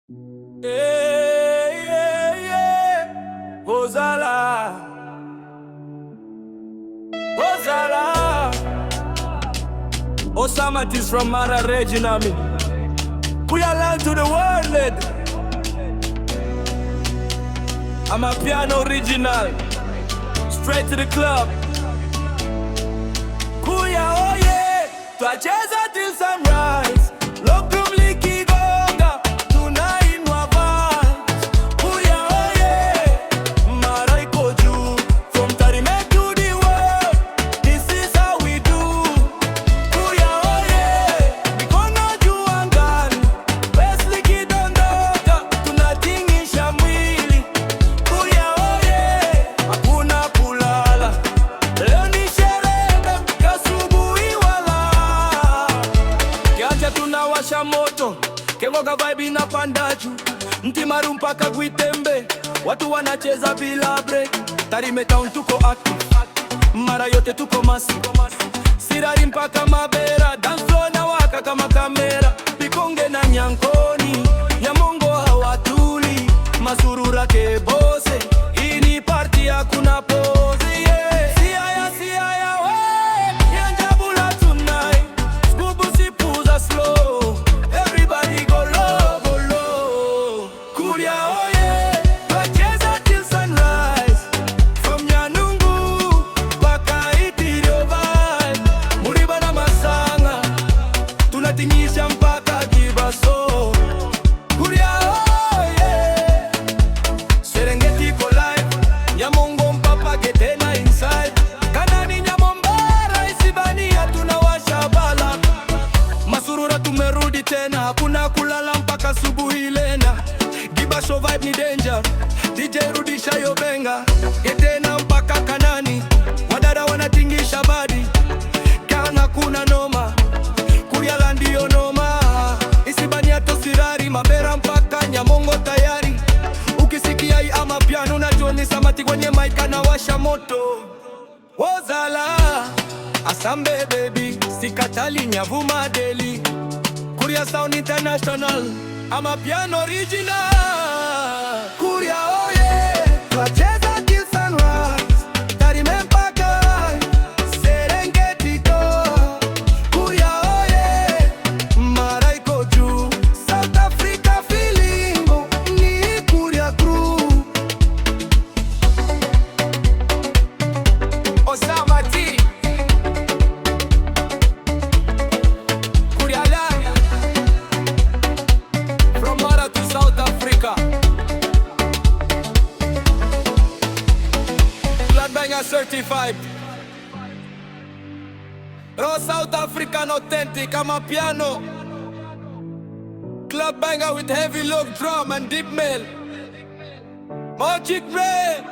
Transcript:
Yeah, yeah, yeah. Ozala, Ozala. Osama is from Mara Regina. We are land to the world, lady. I'm a piano original. Straight to the club. Kuya, oh yeah. Twacheza till sunrise. Lokum likigonga. Tunainua vibes. Kuya, oh yeah. Mara iko juu. From Tarime to the world. This is how we do. Kuya, oh yeah. Mikono juu angani. Wesley kidondoka. Tunatingisha mwili. Kuya, oh yeah. Hakuna kulala. Leo ni sherehe kasubuhi wala. Kiacha tunawasha moto. Kengoka vibe inapanda juu. Mtimaru mpaka Gwitembe. Watu wanacheza bila break. Tarime town tuko active. Mara yote tuko masi. Sirari mpaka Mabera. Dance floor na waka kama kamera. Bikonge na Nyankoni. Nyamongo hawatuli. Masurura kebose. Hii ni party hakuna pose, yeah. Siaya we. Nyanjabula tonight. Skubu sipuza slow. Everybody go low, go low. Kuria oye. Twacheza till sunrise. From Nyanungu mpaka Itirio vibe. Muriba na Masanga. Tunatingisha mpaka Kibaso. Kuria oye. Serengeti ko live. Nyamongo mpaka Getena inside. Kanani Nyamombara Isibania tunawasha bala. Masurura tumerudi tena. Hakuna kulala mpaka subuhi lena. Gibasho vibe ni danger. DJ rudisha yo benga. Getena mpaka Kanani. Wadada wanatingisha badi. Kana kuna noma. Kuriala ndio noma. Isibania tosirari. Mabera mpaka Nyamongo tayari. Ukisikia hii ama piano unajua ni Samati kwenye mic anawasha moto. Ozala, Asambe baby, sikatali Nyavuma Deli. Kuria Sound International, ama piano original. Kuria oye, twacheza till sunrise. Tarime mpaka Serengeti to. Kuria oye, Mara iko juu. South Africa feeling, ni Kuria crew. Osama T. Kuria Laya. From Mara to South Africa. Blood banger certified. Raw South African authentic, I'm a piano. Club banger with heavy love drum and deep male. Magic Ray.